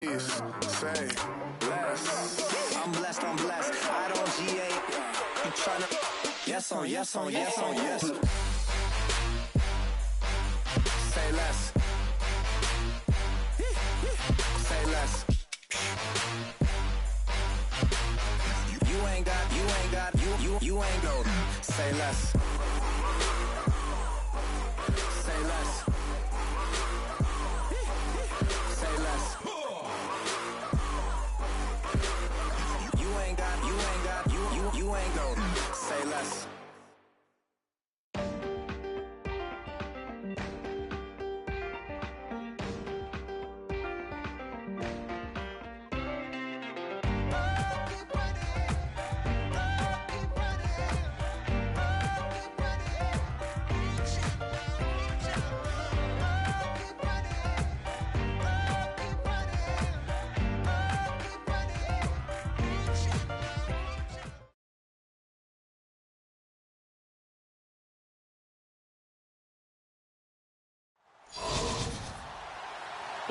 Say less. I'm blessed, I'm blessed. I don't GA. You tryna. Yes on, yes on, yes on, yes. Say less. Say less. You ain't got, you ain't go. Say less. Say less. Say less. You ain't go. Say less.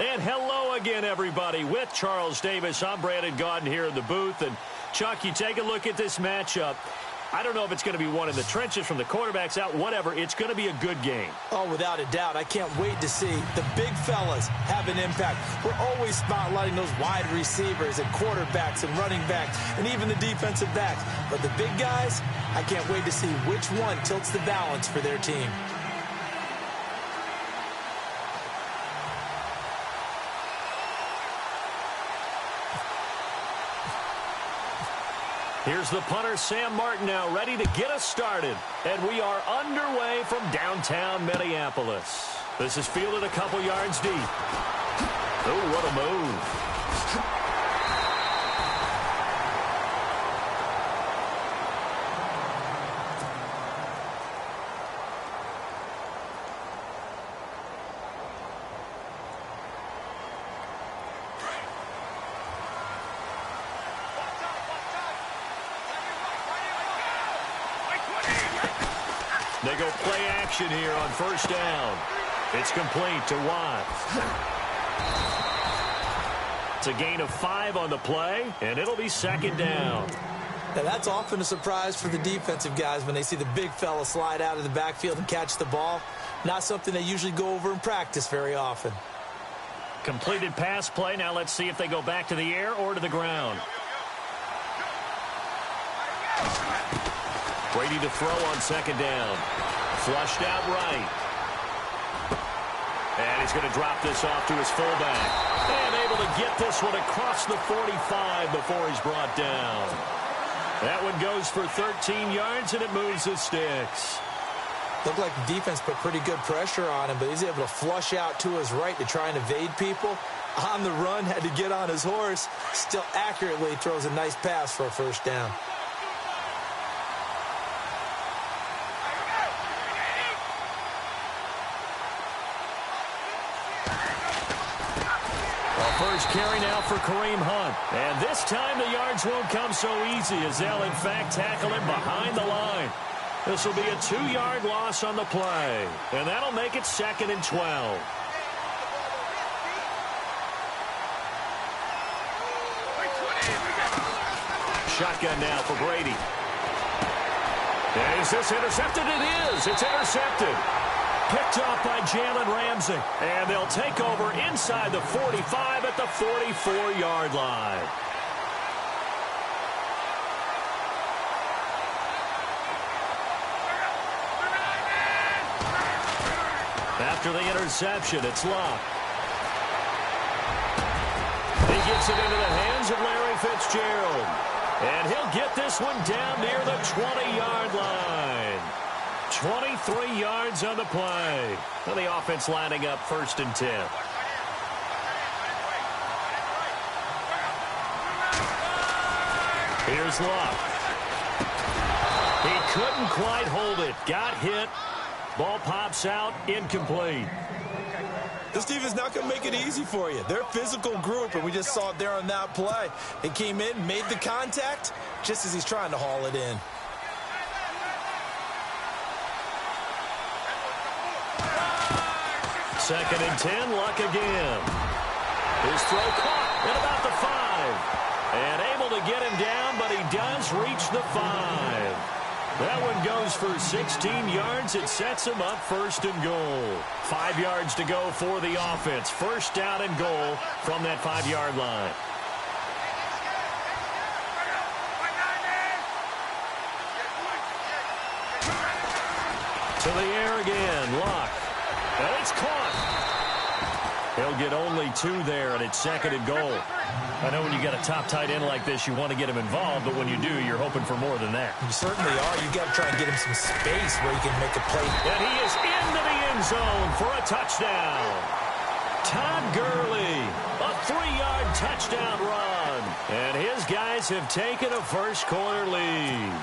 And hello again, everybody. With Charles Davis, I'm Brandon Gaudin here in the booth. And, Chuck, you take a look at this matchup. I don't know if it's going to be one in the trenches from the quarterbacks out, whatever. It's going to be a good game. Oh, without a doubt. I can't wait to see the big fellas have an impact. We're always spotlighting those wide receivers and quarterbacks and running backs and even the defensive backs. But the big guys, I can't wait to see which one tilts the balance for their team. Here's the punter, Sam Martin, now ready to get us started. And we are underway from downtown Minneapolis. This is fielded a couple yards deep. Oh, what a move. They go play action here on first down. It's complete to Watts. It's a gain of 5 on the play, and it'll be second down. Now, that's often a surprise for the defensive guys when they see the big fella slide out of the backfield and catch the ball. Not something they usually go over in practice very often. Completed pass play. Now let's see if they go back to the air or to the ground. Brady to throw on second down. Flushed out right. And he's going to drop this off to his fullback. And able to get this one across the 45 before he's brought down. That one goes for 13 yards, and it moves the sticks. Looked like the defense put pretty good pressure on him, but he's able to flush out to his right to try and evade people. On the run, had to get on his horse. Still accurately throws a nice pass for a first down. First carry now for Kareem Hunt. And this time the yards won't come so easy as they'll, in fact, tackle him behind the line. This will be a 2-yard loss on the play. And that'll make it second and 12. Shotgun now for Brady. And is this intercepted? It is. It's intercepted. Picked off by Jalen Ramsey. And they'll take over inside the 45 at the 44-yard line. After the interception, it's Luck. He gets it into the hands of Larry Fitzgerald. And he'll get this one down near the 20-yard line. 23 yards on the play. And the offense lining up first and 10. Here's Luck. He couldn't quite hold it. Got hit. Ball pops out. Incomplete. This defense not going to make it easy for you. They're a physical group, and we just saw it there on that play. They came in, made the contact, just as he's trying to haul it in. Second and 10, Luck again. His throw caught, the 5. That one goes for 16 yards. It sets him up first and goal. 5 yards to go for the offense. First down and goal from that 5-yard line. To the air again. Lock. And it's caught. He'll get only 2 there, and it's second and goal. I know when you got a top tight end like this, you want to get him involved, but when you do, you're hoping for more than that. You certainly are. You got to try and get him some space where he can make a play. And he is into the end zone for a touchdown. Todd Gurley, a 3-yard touchdown run. And his guys have taken a first-quarter lead.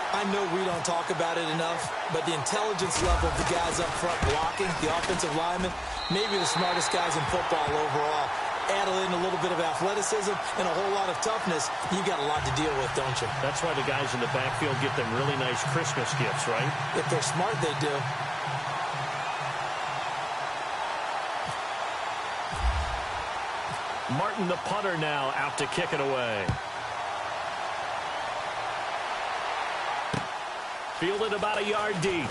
I know we don't talk about it enough, but the intelligence level of the guys up front blocking, the offensive linemen, maybe the smartest guys in football overall. Add in a little bit of athleticism and a whole lot of toughness, you got a lot to deal with, don't you? That's why the guys in the backfield get them really nice Christmas gifts, right? If they're smart, they do. Martin, the punter, now out to kick it away. Fielded about a yard deep.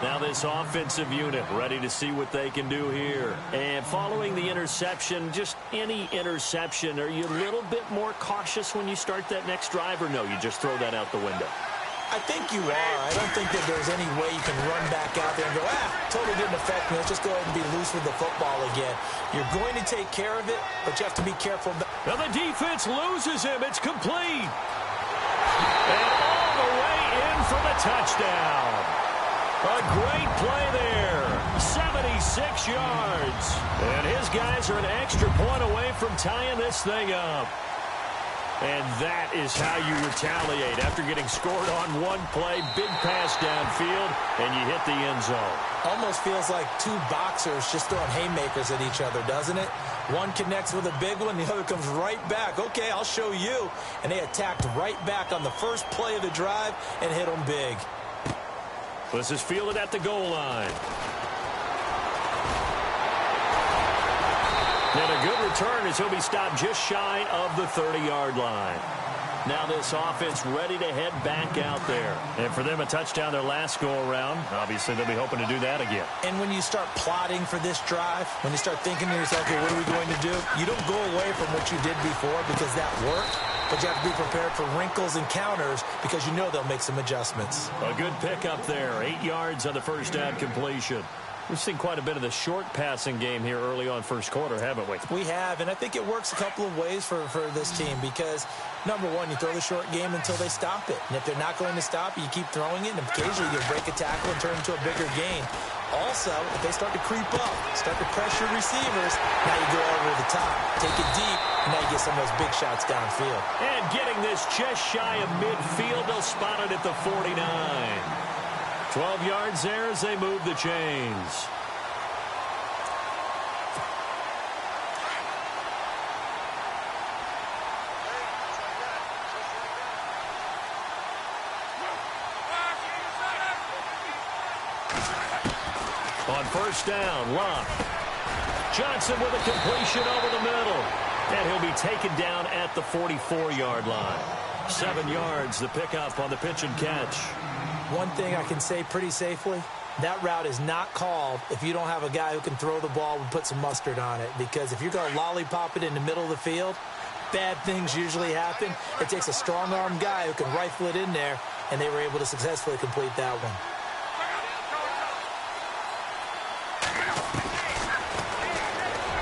Now this offensive unit ready to see what they can do here. And following the interception, just any interception, are you a little bit more cautious when you start that next drive, or no, you just throw that out the window? I think you are. I don't think that there's any way you can run back out there and go, totally didn't affect me. Let's just go ahead and be loose with the football again. You're going to take care of it, but you have to be careful. Now the defense loses him. It's complete. And all the way in for the touchdown. A great play there. 76 yards. And his guys are an extra point away from tying this thing up. And that is how you retaliate. After getting scored on one play, big pass downfield, and you hit the end zone. Almost feels like 2 boxers just throwing haymakers at each other, doesn't it? One connects with a big one, the other comes right back. Okay, I'll show you. And they attacked right back on the first play of the drive and hit them big. This is fielded at the goal line. And a good return as he'll be stopped just shy of the 30-yard line. Now this offense ready to head back out there. And for them, a touchdown their last go-around. Obviously, they'll be hoping to do that again. And when you start plotting for this drive, when you start thinking to yourself, okay, what are we going to do? You don't go away from what you did before because that worked. But you have to be prepared for wrinkles and counters because you know they'll make some adjustments. A good pickup there. 8 yards on the first down completion. We've seen quite a bit of the short passing game here early on first quarter, haven't we? We have, and I think it works a couple of ways for this team because, number one, you throw the short game until they stop it. And if they're not going to stop it, you keep throwing it, and occasionally you'll break a tackle and turn it into a bigger gain. Also, if they start to creep up, start to pressure receivers, now you go over the top, take it deep, and now you get some of those big shots downfield. And getting this just shy of midfield, they'll spot it at the 49. 12 yards there as they move the chains. On first down, Locke. Johnson with a completion over the middle. And he'll be taken down at the 44-yard line. 7 yards, the pickup on the pitch and catch. One thing I can say pretty safely, that route is not called if you don't have a guy who can throw the ball and put some mustard on it. Because if you're going to lollipop it in the middle of the field, bad things usually happen. It takes a strong-arm guy who can rifle it in there, and they were able to successfully complete that one.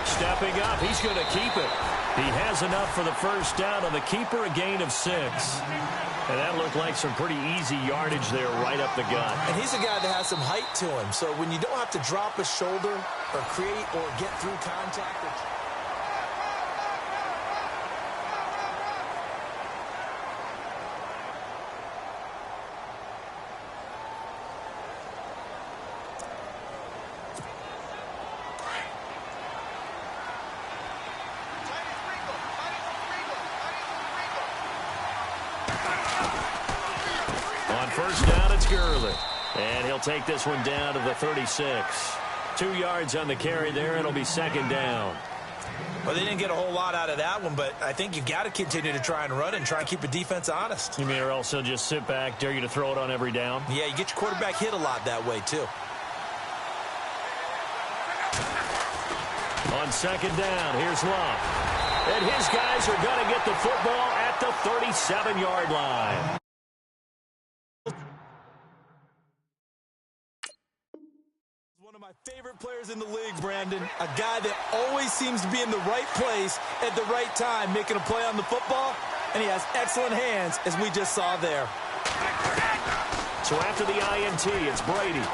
Stepping up, he's going to keep it. He has enough for the first down on the keeper, a gain of 6. And that looked like some pretty easy yardage there right up the gut. And he's a guy that has some height to him. So when you don't have to drop a shoulder or create or get through contact. On first down, it's Gurley. And he'll take this one down to the 36. 2 yards on the carry there. It'll be second down. Well, they didn't get a whole lot out of that one, but I think you've got to continue to try and run and try and keep the defense honest. You mean, or else they'll just sit back, dare you to throw it on every down? Yeah, you get your quarterback hit a lot that way, too. On second down, here's Love. And his guys are going to get the football at the 37-yard line. One of my favorite players in the league, Brandon. A guy that always seems to be in the right place at the right time, making a play on the football, and he has excellent hands, as we just saw there. So after the INT, it's Brady.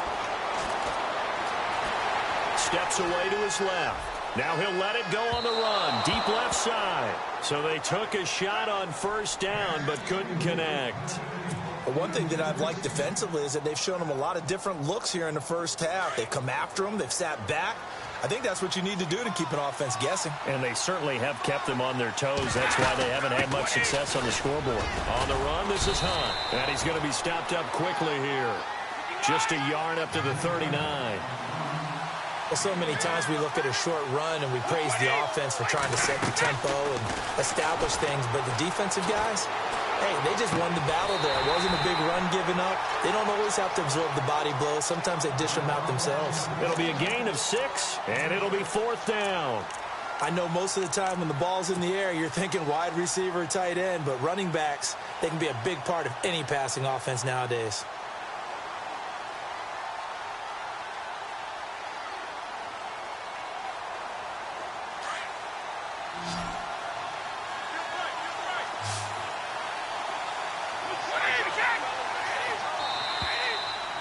Steps away to his left. Now he'll let it go on the run, deep left side. So they took a shot on first down, but couldn't connect. But one thing that I've liked defensively is that they've shown him a lot of different looks here in the first half. They've come after him. They've sat back. I think that's what you need to do to keep an offense guessing. And they certainly have kept them on their toes. That's why they haven't had much success on the scoreboard. On the run, this is Hunt. And he's going to be stopped up quickly here. Just a yard up to the 39. Well, so many times we look at a short run and we praise the offense for trying to set the tempo and establish things. But the defensive guys, hey, they just won the battle there. It wasn't a big run given up. They don't always have to absorb the body blows. Sometimes they dish them out themselves. It'll be a gain of 6, and it'll be fourth down. I know most of the time when the ball's in the air, you're thinking wide receiver, tight end, but running backs, they can be a big part of any passing offense nowadays.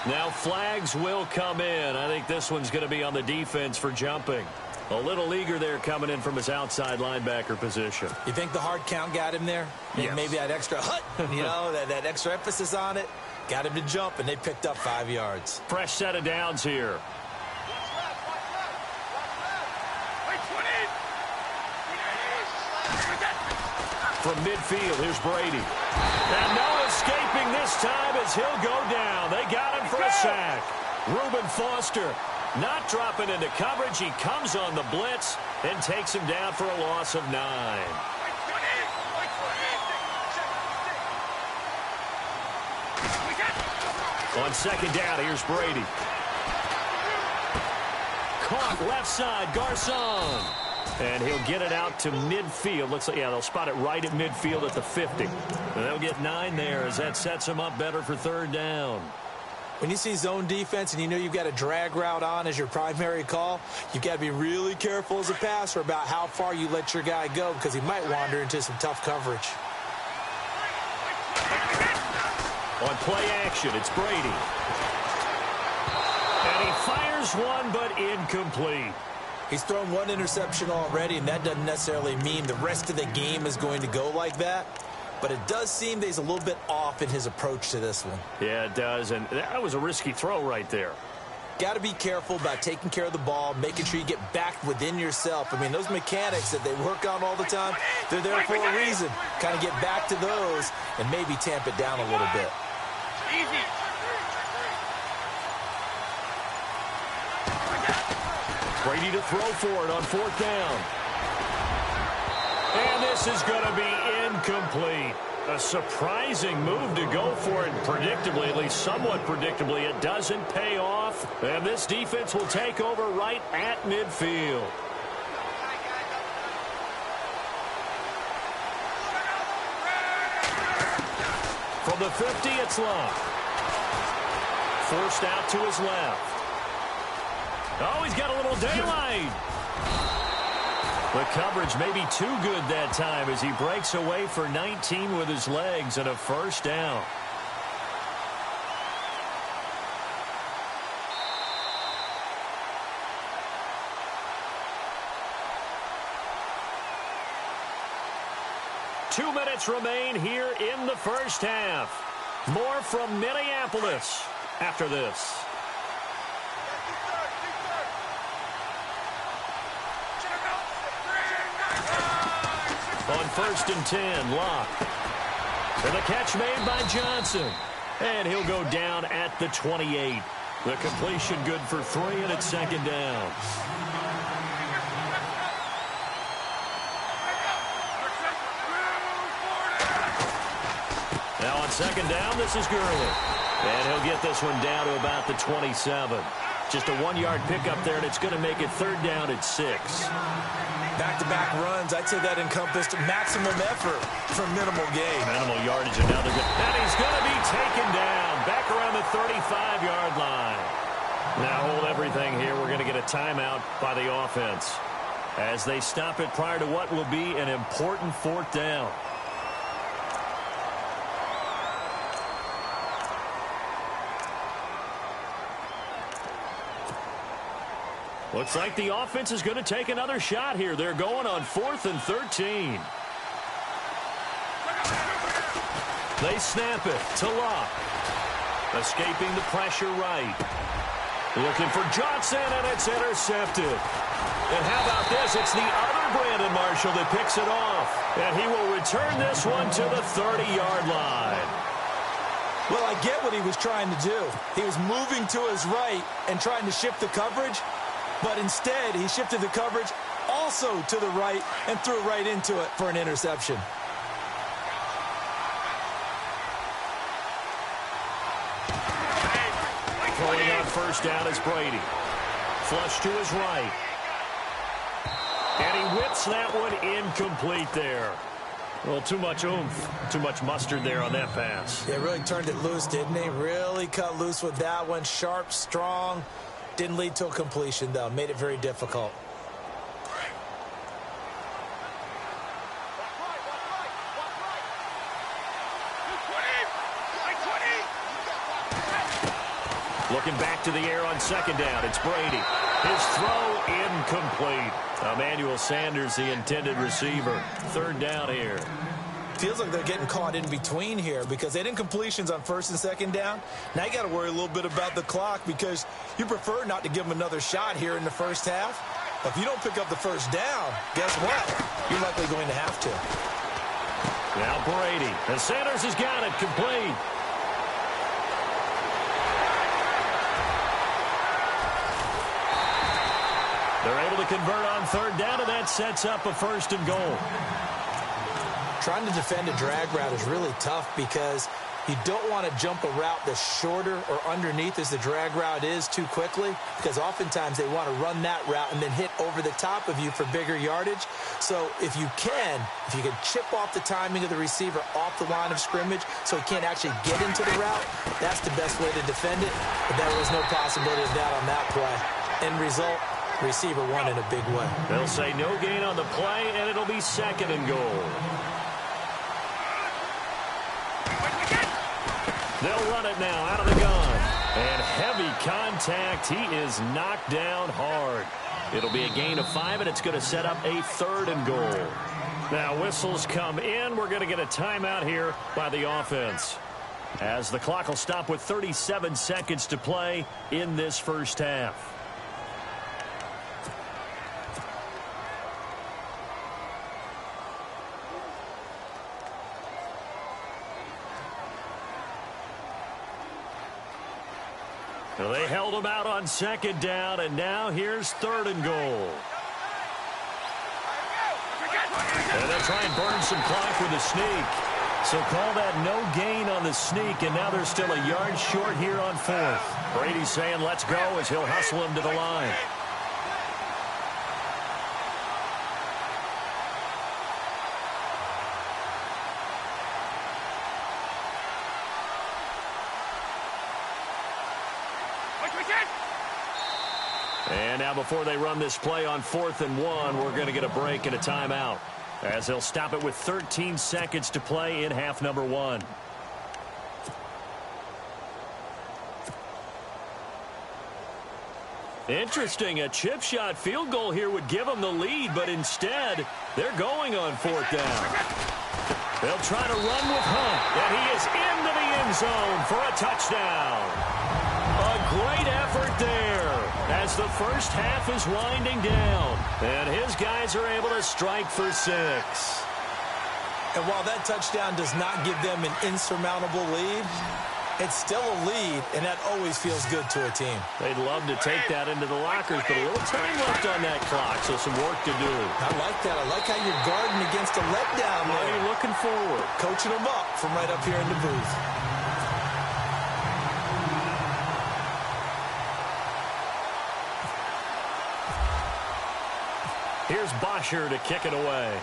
Now flags will come in. I think this one's going to be on the defense for jumping. A little eager there coming in from his outside linebacker position. You think the hard count got him there? Yes. Maybe that extra hut, you know, that extra emphasis on it. Got him to jump, and they picked up 5 yards. Fresh set of downs here. From midfield, here's Brady. And no escaping this time as he'll go down. They got him for a sack. Reuben Foster not dropping into coverage. He comes on the blitz and takes him down for a loss of 9. On second down, here's Brady. Caught left side, Garcon. And he'll get it out to midfield. Looks like, yeah, they'll spot it right at midfield at the 50. And they'll get 9 there as that sets them up better for third down. When you see zone defense and you know you've got a drag route on as your primary call, you've got to be really careful as a passer about how far you let your guy go because he might wander into some tough coverage. On play action, it's Brady. And he fires one, but incomplete. He's thrown 1 interception already, and that doesn't necessarily mean the rest of the game is going to go like that. But it does seem that he's a little bit off in his approach to this one. Yeah, it does, and that was a risky throw right there. Got to be careful about taking care of the ball, making sure you get back within yourself. I mean, those mechanics that they work on all the time, they're there for a reason. Kind of get back to those and maybe tamp it down a little bit. Easy. Brady to throw for it on fourth down. And this is going to be incomplete. A surprising move to go for it predictably, at least somewhat predictably. It doesn't pay off. And this defense will take over right at midfield. From the 50, it's Love. Forced out to his left. Oh, he's got a little daylight. The coverage may be too good that time as he breaks away for 19 with his legs and a first down. Two minutes remain here in the first half. More from Minneapolis after this. On 1st and 10, Locke. And the catch made by Johnson. And he'll go down at the 28. The completion good for 3, and it's second down. Now on second down, this is Gurley. And he'll get this one down to about the 27. Just a 1-yard pickup there, and it's going to make it third down at 6. Back-to-back runs, I'd say that encompassed maximum effort for minimal gain. Minimal yardage, and now they're good. And he's going to be taken down back around the 35-yard line. Now hold everything here. We're going to get a timeout by the offense as they stop it prior to what will be an important fourth down. Looks like the offense is going to take another shot here. They're going on 4th and 13. They snap it to Locke. Escaping the pressure right. Looking for Johnson, and it's intercepted. And how about this? It's the other Brandon Marshall that picks it off. And he will return this one to the 30-yard line. Well, I get what he was trying to do. He was moving to his right and trying to shift the coverage. But instead, he shifted the coverage also to the right and threw right into it for an interception. Throwing on first down is Brady. Flush to his right. And he whips that one incomplete there. Well, too much oomph, too much mustard there on that pass. Yeah, really turned it loose, didn't he? Really cut loose with that one. Sharp, strong. Didn't lead to a completion, though. Made it very difficult. Looking back to the air on second down. It's Brady. His throw incomplete. Emmanuel Sanders, the intended receiver. Third down here. Feels like they're getting caught in between here because they didn't completions on first and second down. Now you got to worry a little bit about the clock because you prefer not to give them another shot here in the first half. If you don't pick up the first down, guess what? You're likely going to have to. Now Brady. And Sanders has got it complete. They're able to convert on third down, and that sets up a 1st and goal. Trying to defend a drag route is really tough because you don't want to jump a route that's shorter or underneath as the drag route is too quickly because oftentimes they want to run that route and then hit over the top of you for bigger yardage. So if you can chip off the timing of the receiver off the line of scrimmage so he can't actually get into the route, that's the best way to defend it. But there was no possibility of that on that play. End result, receiver won in a big way. They'll say no gain on the play, and it'll be 2nd and goal. They'll run it now out of the gun. And heavy contact. He is knocked down hard. It'll be a gain of 5, and it's going to set up a 3rd and goal. Now whistles come in. We're going to get a timeout here by the offense, as the clock will stop with 37 seconds to play in this first half. Well, they held him out on second down, and now here's 3rd and goal. And they'll try and burn some clock with a sneak. So call that no gain on the sneak, and now they're still a yard short here on 4th. Brady's saying let's go as he'll hustle him to the line. And now before they run this play on 4th and 1, we're going to get a break and a timeout, as they'll stop it with 13 seconds to play in half number 1. Interesting, a chip shot field goal here would give them the lead, but instead they're going on 4th down. They'll try to run with Hunt, and he is into the end zone for a touchdown. A great effort there as the first half is winding down, and his guys are able to strike for 6. And while that touchdown does not give them an insurmountable lead, It's still a lead, and that always feels good to a team. They'd love to take that into the lockers, but a little time left on that clock, so some work to do. I like that. I like how you're guarding against a letdown there. Mighty looking forward. Coaching them up from right up here in the booth. Here's Bosher to kick it away.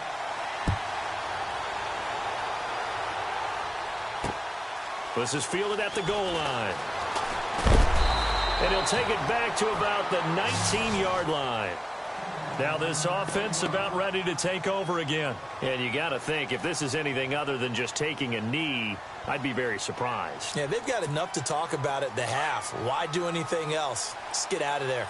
This is fielded at the goal line. And he'll take it back to about the 19-yard line. Now this offense about ready to take over again. And you got to think, if this is anything other than just taking a knee, I'd be very surprised. Yeah, they've got enough to talk about at the half. Why do anything else? Just get out of there.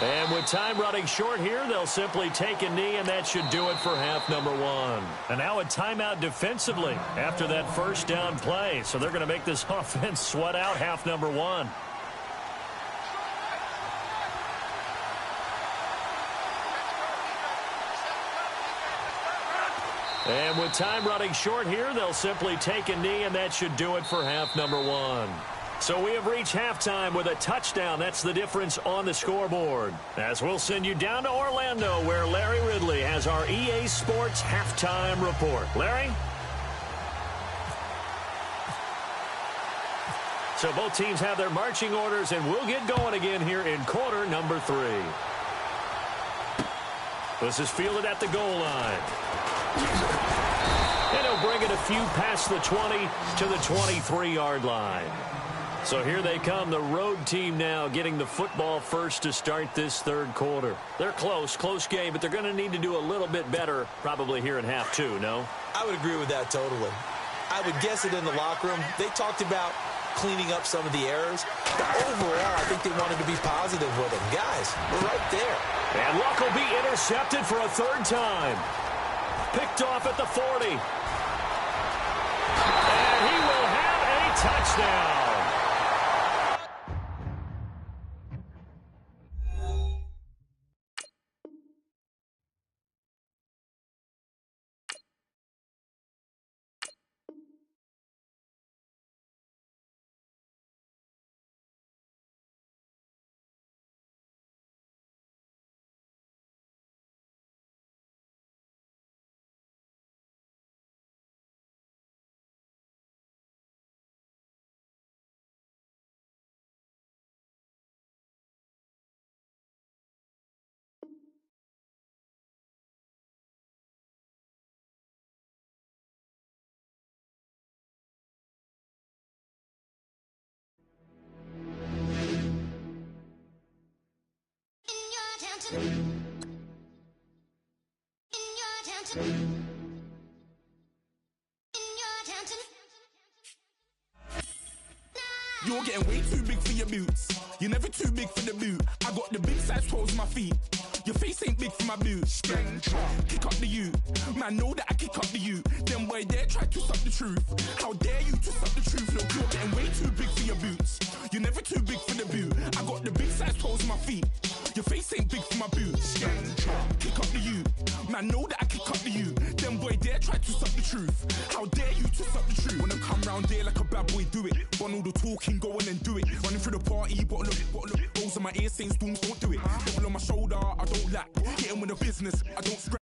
And with time running short here, they'll simply take a knee, and that should do it for half number one. And now a timeout defensively after that first down play. So they're going to make this offense sweat out half number one. And with time running short here, they'll simply take a knee, and that should do it for half number one. So we have reached halftime with a touchdown. That's the difference on the scoreboard. As we'll send you down to Orlando, where Larry Ridley has our EA Sports halftime report. Larry? So both teams have their marching orders, and we'll get going again here in quarter number 3. This is fielded at the goal line. And he'll bring it a few past the 20 to the 23-yard line. So here they come, the road team now getting the football first to start this third quarter. They're close game, but they're going to need to do a little bit better probably here in half 2, no? I would agree with that totally. I would guess it in the locker room. They talked about cleaning up some of the errors, but overall, I think they wanted to be positive with them. Guys, we're right there. And Luck will be intercepted for a third time. Picked off at the 40. And he will have a touchdown. You're getting way too big for your boots. You're never too big for the boot. I got the big size toes on my feet. Your face ain't big for my boots. Kick up the you. Man, know that I kick up the you. Then boy dare try to suck the truth. How dare you to suck the truth? Look, you're getting way too big for your boots. You're never too big for the boot. I got the big size toes on my feet. Your face ain't big for my boots. Kick up the you. Man, know that I kick up the you. Then boy dare try to suck the truth. How dare you to suck the truth? When I come round there like a bad boy, do it. Run all the talking, go on and do it. Running through the party, bottle up. Rolls on my ear saying storms, don't do it. Double on my shoulder, I don't lack. Hit him with a business, I don't scratch.